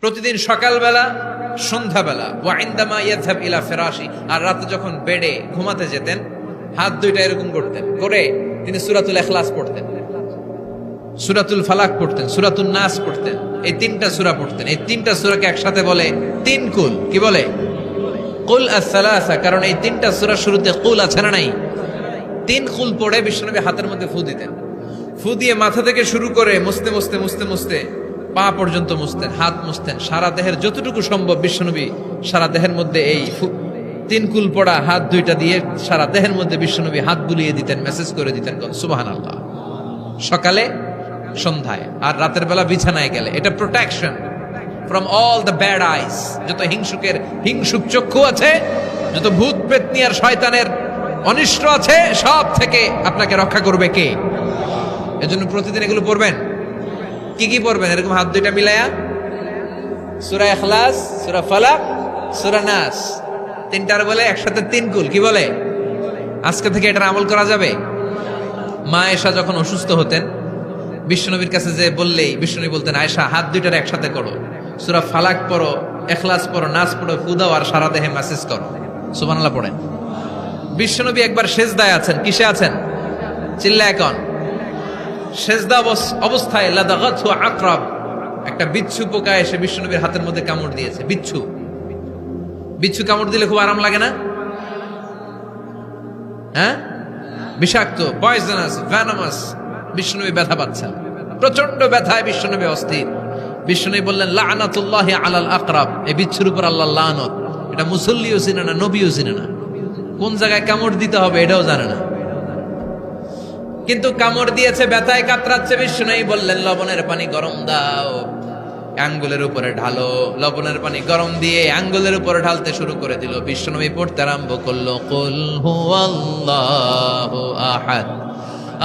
প্রতিদিন সকালবেলা, সন্ধ্যাবেলা, ওয়া ইনদামা ইয়াযহাব ইলা ফিরাশি, আর রাতে যখন বেডে ঘুমাতে যেতেন হাত দুইটা এরকম করতেন, করে তিনি সূরাতুল ইখলাস পড়তেন, সূরাতুল ফালাক পড়তেন, সূরাতুন নাস পড়তেন। এই তিনটা সূরা পড়তেন। এই তিনটা সূরাকে একসাথে বলে তিন কুল। কি বলে? কুল আস-সালাসা। কারণ এই তিনটা সূরার শুরুতে কুল আছে না নাই? তিন কুল পড়ে বিশ্বনবী হাতের মধ্যে ফু দিতেন। ফু দিয়ে মাথা থেকে শুরু করে মুছতে মুছতে মুছতে মুছতে পা পর্যন্ত মুছতেন, হাত মুছতেন, সারা দেহের যতটুকু সম্ভব বিশ্বনবী সারা দেহের মধ্যে এই তিন কুল পড়া হাত দুইটা দিয়ে সারা দেহের মধ্যে বিশ্বনবী হাত বুলিয়ে দিতেন, মেসেজ করে দিতেন সুবহানাল্লাহ। সকালে, সন্ধ্যায়, আর রাতের বেলা বিছানায় গেলে। এটা protection from all the bad আইস। যত হিংসুক চক্ষু আছে, যত ভূত প্রেতনি আর শয়তানের অনিষ্ট আছে, সব থেকে আপনাকে রক্ষা করবে কে? এজন্য প্রতিদিন এগুলো পড়বেন। কি কি পড়বেন? এরকম হাত দুইটা মিলায়া সূরা ইখলাস, সূরা ফালাক, সূরা নাস, তিনটার বলে একসাথে তিন কুল। কি বলে? আজকে থেকে এটার আমল করা যাবে। মা আয়েশা যখন অসুস্থ হতেন, বিশ্বনবীর কাছে যে বললেই বিশ্বনবী বলতেন, আয়েশা হাত দুইটার একসাথে করো, সূরা ফালাক পড়ো, ইখলাস পড়ো, নাস পড়ো, ফু দাও, আর সারা দেহে মেসেজ করো। সুবহানাল্লাহ পড়েন। বিশ্বনবী একবার সেজদায় আছেন। কিসে আছেন? চিল্লা এখন। সেজদা অবস্থায় লাদাগাতহু আকরাব, একটা বিচ্ছু পোকা এসে বিশ্বনবীর হাতের মধ্যে কামড় দিয়েছে। বিচ্ছু কামড় দিলে খুব আরাম লাগে না? হ্যাঁ, বিষাক্ত, পয়জনাস, ভ্যানামাস। বিশ্বনবী ব্যথা পাচ্ছেন, প্রচন্ড ব্যথায় বিশ্বনবী অস্থির। বিশ্বনবী বললেন, লাআনাতুল্লাহি আলাল আকরাব, এই বিচ্ছুর উপর আল্লাহর লানত। এটা মুসল্লিও চিনে না, নবীও চিনে না, কোন জায়গায় কামড় দিতে হবে এটাও জানে না, কিন্তু কামড় দিয়েছে, ব্যথায় কাতরাচ্ছে। বিশ্বনবী বললেন, লবণের পানি গরম দাও, আঙ্গুলের উপরে ঢালো। লবণের পানি গরম দিয়ে আঙ্গুলের উপরে ঢালতে শুরু করে দিল। বিশ্বনবী পড়তে আরম্ভ করলো, কুল হুয়াল্লাহু আহাদ,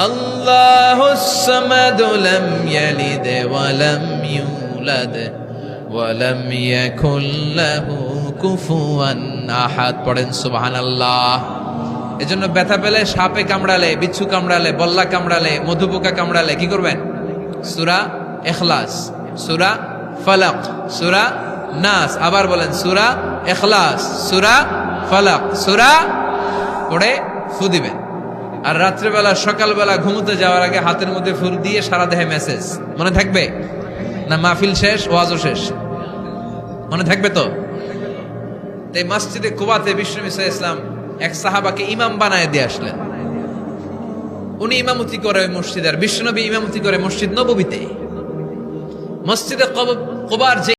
আল্লাহুস সামাদ, লাম ইয়ালিদ ওয়া লাম ইউলাদ ওয়া লাম ইয়াকুল লাহু কুফুয়ান আহাদ। পড়েন সুবহানাল্লাহ। এজন্য ব্যথা পেলে, সাপে কামড়ালে, বিচ্ছু কামড়ালে, বল্লা কামড়ালে, মধুপোকা কামড়ালে কি করবেন? সূরা ইখলাস, সূরা ফালাক, সূরা নাস। আবার বলেন, সূরা ইখলাস, সূরা ফালাক, সূরা পড়ে ফু দিবেন। আর রাত্রেবেলা, সকালবেলা ঘুমোতে যাওয়ার আগে হাতের মধ্যে ফুল দিয়ে সারা দেহে মেসেজ। মনে থাকবে না? মাহফিল শেষ, ওয়াজও শেষ, মনে থাকবে তো? এই মসজিদে কুবাতে বিশ্বনবী সাল্লাল্লাহু আলাইহি ওয়াসাল্লাম এক সাহাবাকে ইমাম বানায় দিয়ে আসলেন। উনি ইমামতি করে মসজিদ, আর বিশ্বনবী ইমামতি করে মসজিদ নববীতে। মসজিদে কুবার যে